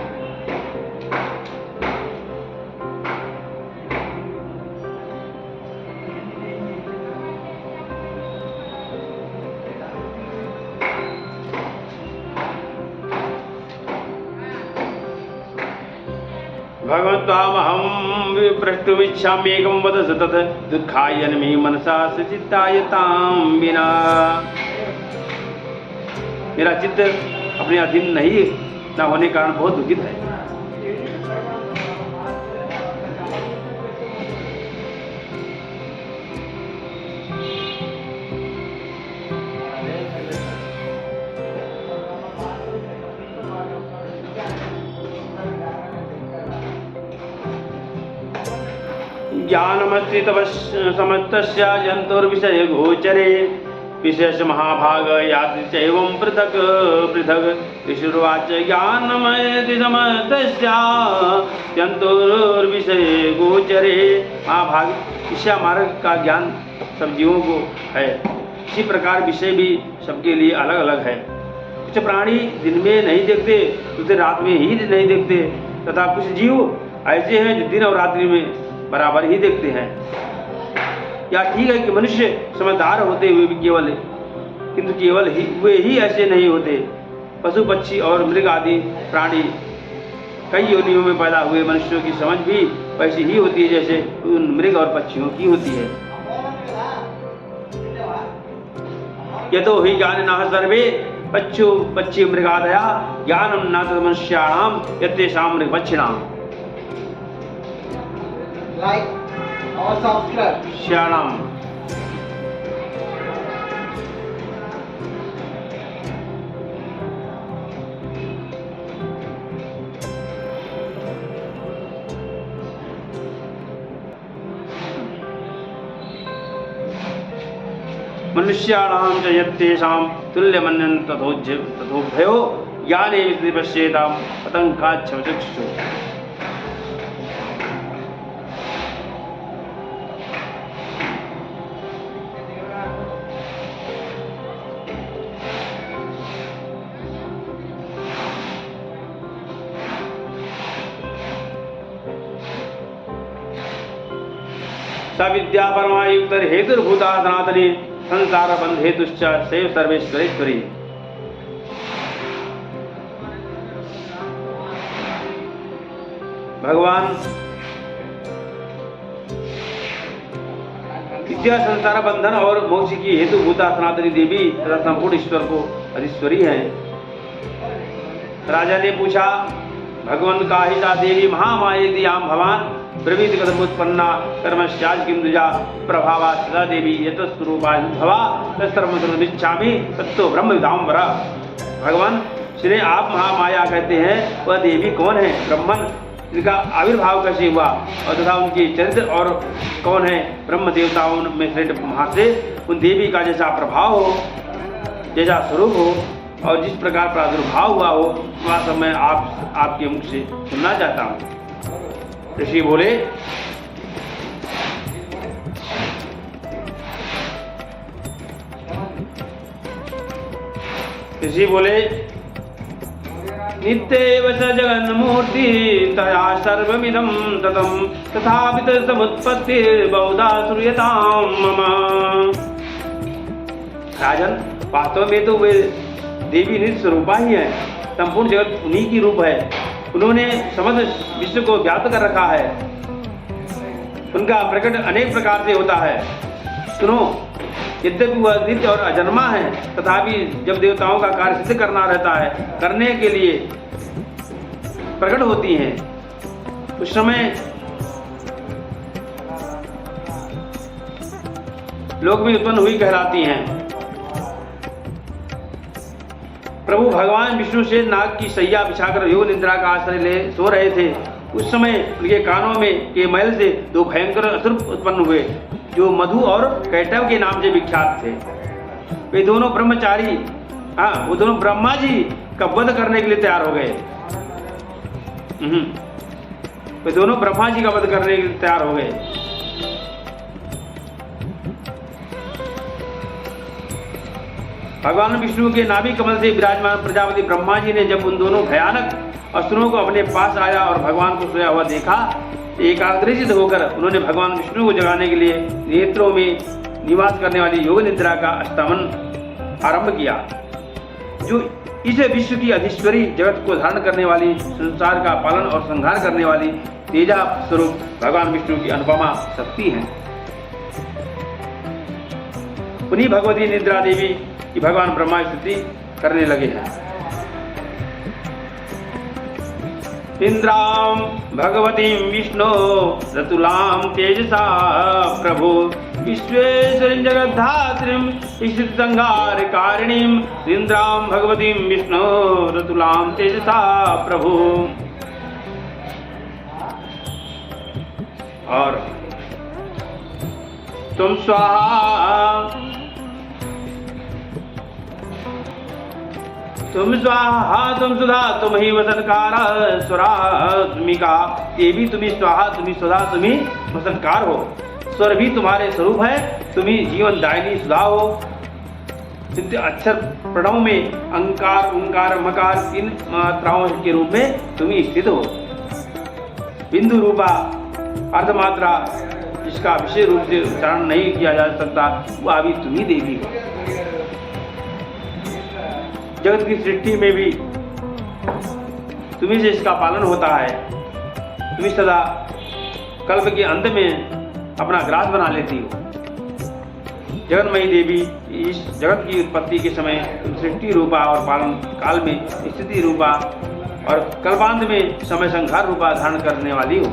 भगवत्वामहं विप्रष्टुमिच्छाम्येकं वद सतत दुःखाय मे मनसा सचित्तायतां विना। मेरा चित्त अपने अधीन नहीं न होने के कारण बहुत दुखित है। ज्ञानमस्ति तव समस्तस्य जन्तुर्विषय गोचरे विशेष महाभाग याति चैवं पृथक पृथक। ऋषिर्वाच ज्ञानमस्ति समस्तस्य जन्तुर्विषय गोचरे। महाभाग, ईशा मार्ग का ज्ञान सब जीवों को है। इसी प्रकार विषय भी सबके लिए अलग अलग है। कुछ प्राणी दिन में नहीं देखते, कुछ रात में ही नहीं देखते, तथा कुछ जीव ऐसे हैं जो दिन और रात्रि में बराबर ही देखते हैं। या ठीक है कि मनुष्य समझदार होते हुए भी केवल वे ही ऐसे नहीं होते। पशु पक्षी और मृग आदि प्राणी कई योनियों में पैदा हुए मनुष्यों की समझ भी वैसी ही होती है जैसे उन मृग और पक्षियों की होती है। यतो हि ज्ञानिनः सर्वे पक्षी मृगादया ज्ञानं न तत् मनुष्याणां यत्तेषां मृगपक्षिणाम्। Like or subscribe. श्याणाम। मनुष्याणां च यत्तेषां तुल्यमन्यं तथोभयो ज्ञाने विपश्येतां पतङ्गाच्छमचक्षुषु। सविद्या परमायुक्त हेतुर्भूता सनातनी संसार बंध हेतुश्च सैव सर्वेश्वरेश्वरी। भगवान विद्या, संसार बंधन और मोक्ष की हेतुभूता सनातनी देवी तथा संपूर्ण ईश्वर को अधीश्वरी है। राजा ने पूछा, भगवान का हिता देवी महामायेति याम भवान ब्रवीत कथमुत्पन्ना कर्मस्याज किं द्विजा प्रभावा सदा देवी यतस्वरूपा भवा तत्सर्वमिच्छामि तत्तो ब्रह्मविदाम्बरा। भगवान श्री आप महामाया कहते हैं, वह देवी कौन है? ब्रह्मन, इनका आविर्भाव कैसे हुआ और तथा उनकी चरित्र और कौन है? ब्रह्म देवताओं में श्रेष्ठ वहाँ से उन देवी का जैसा प्रभाव हो, जैसा स्वरूप हो और जिस प्रकार प्रादुर्भाव हुआ हो, वह सब मैं आपके मुख से सुनना चाहता हूँ। ऋषि बोले, नित्येव स जगन्मूर्ति तया सर्वमिदं ततं तथापि तत्समुत्पत्तिर्बहुधा श्रूयतां मम। राजन, वास्तव में तो वे देवी नित्य स्वरूपा ही है, संपूर्ण जगत उन्हीं की रूप है। उन्होंने समस्त विश्व को व्याप्त कर रखा है। उनका प्रकट अनेक प्रकार से होता है। सुनो, यद्यपि वह नित्य और अजन्मा है, तथापि जब देवताओं का कार्य सिद्ध करना रहता है, करने के लिए प्रकट होती हैं, उस समय लोक में उत्पन्न हुई कहलाती हैं। प्रभु भगवान विष्णु से नाग की शैया बिछाकर योग निद्रा का आश्रय ले सो रहे थे। उस समय उनके कानों में के मैल से दो भयंकर असुर उत्पन्न हुए, जो मधु और कैटव के नाम से विख्यात थे। वे दोनों ब्रह्मचारी, वो दोनों ब्रह्मा जी का वध करने के लिए तैयार हो गए। वे दोनों ब्रह्मा जी का वध करने के लिए तैयार हो गए। भगवान विष्णु के नाभि कमल से विराजमान प्रजापति ब्रह्मा जी ने जब उन दोनों भयानक असुरों को अपने पास आया और भगवान को सोया हुआ देखा, एकाग्रचित होकर उन्होंने भगवान विष्णु को जगाने के लिए नेत्रों में निवास करने वाली योग निद्रा का स्तमन आरंभ किया, जो इस विश्व की अधीश्वरी, जगत को धारण करने वाली, संसार का पालन और संहार करने वाली तेजा स्वरूप भगवान विष्णु की अनुपमा शक्ति है। उन्हीं भगवती निद्रा देवी की भगवान ब्रह्मा स्तुति करने लगे हैं। इंद्राम भगवतीं विष्णु रतुलां तेजसा प्रभु विश्वेश्वरीं जगद्धात्रीं ईशित संहार कारिणीं इंद्रां भगवतीं विष्णु रतुलां तेजसा प्रभु। और तुम स्वाहा तुम स्वाहा तुम सुधा तुम ही वसनकार स्वरात्मिका। ये भी तुम्ही स्वाहा तुम्ही सुधा तुम्ही वसनकार हो। स्वर भी तुम्हारे स्वरूप है, तुम्ही जीवन दायिनी सुधा हो। अक्षर प्रणव में अंकार उंकार मकार तीन मात्राओं के रूप में तुम्ही स्थित हो। बिंदु रूपा अर्धमात्रा जिसका विशेष रूप से उच्चारण नहीं किया जा सकता, वो अभी तुम्ही देवी हो। जगत की सृष्टि में भी तुम्ही से इसका पालन होता है। तुम्ही सदा कल्प के अंत में अपना ग्रास बना लेती हो। जगन्मयी देवी इस जगत की उत्पत्ति के समय तुम सृष्टि रूपा और पालन काल में स्थिति रूपा और कल्पांत में समय संहार रूपा धारण करने वाली हो।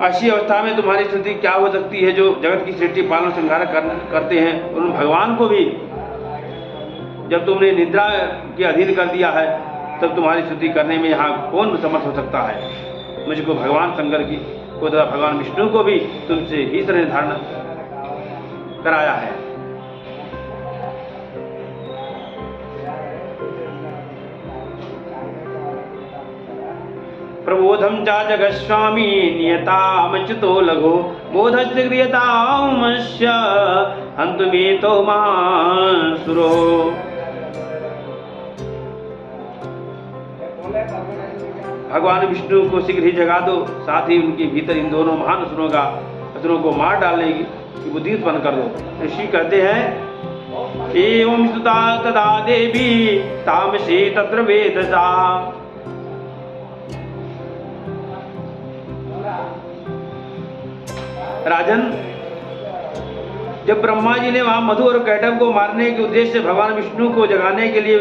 ऐसी अवस्था में तुम्हारी स्थिति क्या हो सकती है, जो जगत की सृष्टि पालन संहार करते हैं। उन भगवान को भी जब तुमने निद्रा के अधीन कर दिया है, तब तुम्हारी स्तुति करने में यहाँ कौन समर्थ हो सकता है। मुझको भगवान शंकर की को तथा भगवान विष्णु को भी तुमसे ही तरह धारण कराया है। प्रबोधम चा जगस्वामी नियतामच्युतो लघो बोधस्य क्रियतामस्य हन्तुमेतो महासुरो। भगवान विष्णु को शीघ्र ही जगा दो, साथ ही उनके भीतर इन दोनों महान असुरों को मार डालने की बुद्धि उत्पन्न कर दो। ऋषि कहते हैं, एवं स्तुता तदा देवी तामसी तत्र वेदसा। राजन, जब ब्रह्मा जी ने वहां मधु और कैटव को मारने के उद्देश्य से भगवान विष्णु को जगाने के लिए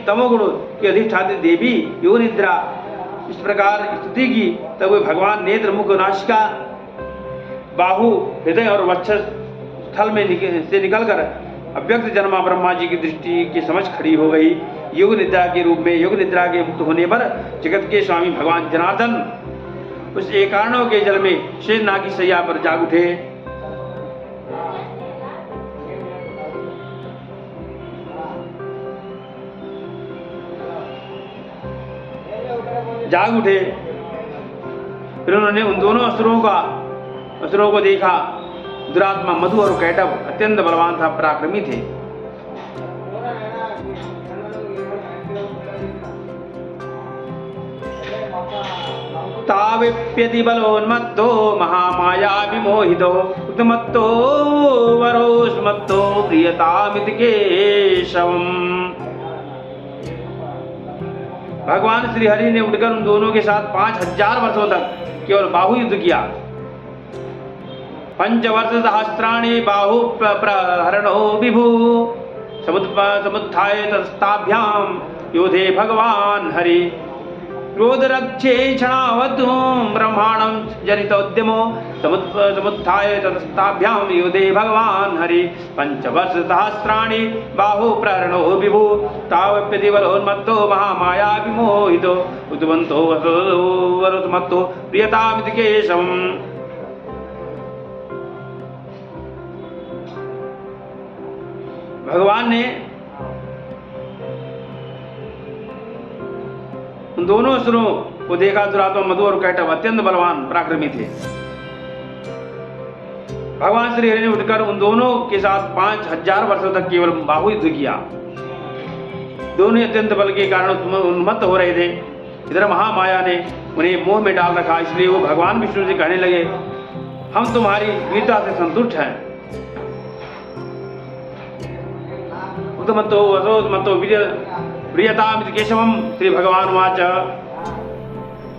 तमोगुण की अधिष्ठात्री देवी योग निद्रा इस प्रकार स्तुति की, तब वे भगवान नेत्र मुख नासिका बाहु हृदय और वक्षस्थल स्थल में से निकलकर अव्यक्त जन्मा ब्रह्मा जी की दृष्टि के समझ खड़ी हो गई। योग निद्रा के रूप में योग निद्रा के मुक्त होने पर जगत के स्वामी भगवान जनार्दन उस एकारणों के जल में शेषनाग की शैया पर जाग उठे। फिर उन्होंने उन दोनों असुरों का असुरों को देखा। दुरात्मा मधु और कैटभ अत्यंत बलवान था, पराक्रमी थे। ताविप्यति बलोन्मत्तो महामाया विमोहितो उत्मत्तो वरोस्मत्तो प्रियतामिति केशवम्। भगवान श्री हरि ने उठकर उन दोनों के साथ 5000 वर्षों तक केवल बाहु युद्ध किया। पंचवर्ष सहस्राणि बाहु प्रहरणो विभु समुत्थाय तस्ताभ्याम योधे भगवान हरि। क्रोधरक्षे क्षणावतु ब्रह्मांडं जनितोद्यमो समुत्थाय तस्ताभ्याम योधे भगवान हरि। पंचवर्ष सहस्राणि बाहु प्रहरणो विभु तावप्यति बलोन्मत्तो महामाया विमोहितो उद्वन्तो वरोस्मत्तो प्रियतामिति केशवम्। भगवान ने उन दोनों असुरों को देखा। दुरात्मा मधु और कैटभ अत्यंत बलवान पराक्रमी थे। भगवान श्री हरि ने उठकर उन दोनों के साथ 5000 वर्षों तक केवल बाहु युद्ध किया। दोनों अत्यंत बल के कारण उन्मत्त हो रहे थे। इधर महामाया ने उन्हें मोह में डाल रखा, इसलिए वो भगवान विष्णु से कहने लगे, हम तुम्हारी वीरता से संतुष्ट हैं। उत्तमत्तो वसोत्मत्तो प्रियतामिति केशवम। श्री भगवान वाच,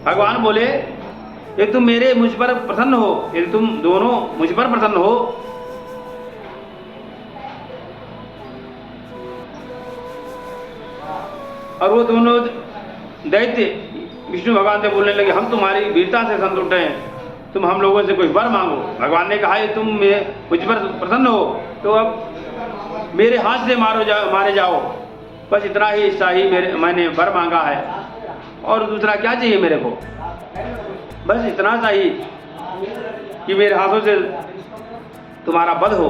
भगवान बोले, यदि तुम मुझ पर प्रसन्न हो, यदि तुम दोनों मुझ पर प्रसन्न हो, और वो दोनों दैत्य विष्णु भगवान से बोलने लगे, हम तुम्हारी वीरता से संतुष्ट हैं, तुम हम लोगों से कोई वर मांगो। भगवान ने कहा, तुम मुझ पर प्रसन्न हो तो अब मेरे हाथ से मारे जाओ, बस इतना ही मैंने वर मांगा है, और दूसरा क्या चाहिए मेरे को? बस इतना चाहिए कि मेरे हाथों से तुम्हारा वध हो,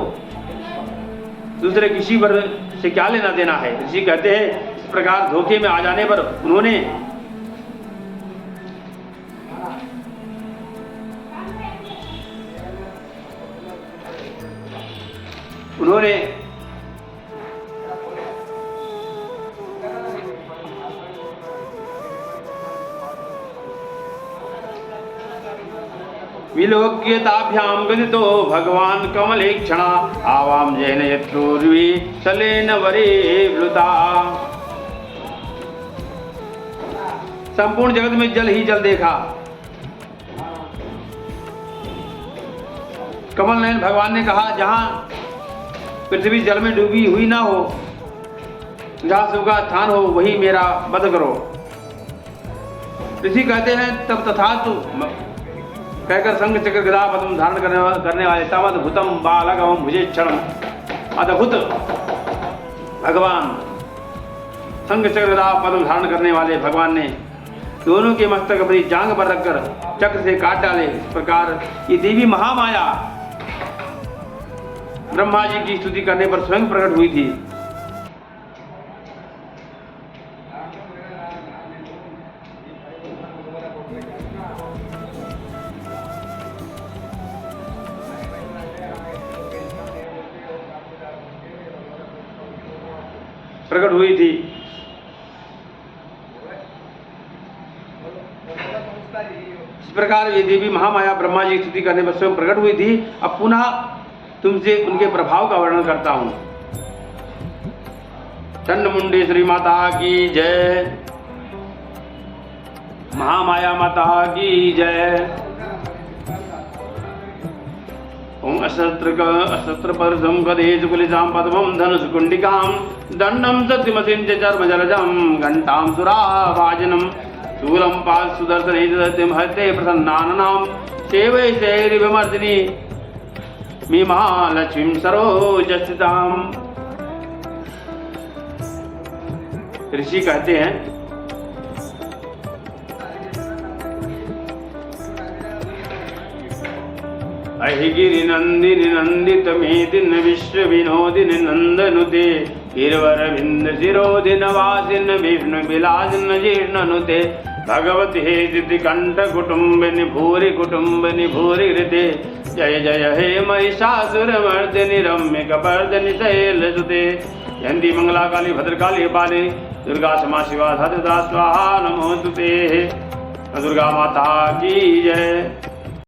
दूसरे किसी वर से क्या लेना देना है। ऋषि कहते हैं, इस प्रकार धोखे में आ जाने पर उन्होंने विलोक्यताभ्याम गदितो भगवान कमलेक्षणा आवाम जैन यत्रोर्वी सलेन वरे वृता। संपूर्ण जगत में जल ही जल देखा। कमल नयन भगवान ने कहा, जहां पृथ्वी जल में डूबी हुई ना हो, जहां सूखा स्थान हो, वही मेरा वध करो। ऋषि कहते हैं, तब तथास्तु कहकर संग चक्र गदा पद्म धारण करने वाले तमद्भुतम बालकम भुजेक्षणम अद्भुत भगवान संग चक्र गदा पद्म धारण करने वाले भगवान ने दोनों के मस्तक अपनी जांग पर रखकर चक्र से काट डाले। इस प्रकार ये देवी महामाया ब्रह्मा जी की स्तुति करने पर स्वयं प्रकट हुई थी। प्रकट हुई थी। इस प्रकार ये देवी महामाया ब्रह्मा जी की स्तुति करने पर स्वयं प्रकट हुई थी। अब पुनः तुमसे उनके प्रभाव का वर्णन करता हूं। चंडमुंडेश्वरी माता की जय, महामाया माता की जय। ओम अशस्त्र परसम कदेश कुलिसाम पद्मम धनुष कुंडिकाम दंडम सत्यमसिं च चर्म जलजम घंटाम सुराभाजनम शूलम पाद सुदर्शन सत्यम हते प्रसन्नाननाम सेवै शैरिवमर्दिनी मी महालक्ष्मीं सरोजस्थिताम। ऋषि कहते हैं, अहिगिरि नंदिनि नंदित मेदिन विश्व विनोदिन नंदनुते गिरवरविंद शिरोधिन वासिन विष्णु विलासिन जीर्णनुते भगवति हे सिद्धि कंठ कुटुंबिनि भूरि हृते जय जय हे महिषासुरमर्दिनि रम्यकपर्दिनि शैलसुते यन्ति मंगला काली भद्रकाली पाले दुर्गा क्षमा शिवा सदा स्वाहा नमोस्तुते। दुर्गा माता की जय।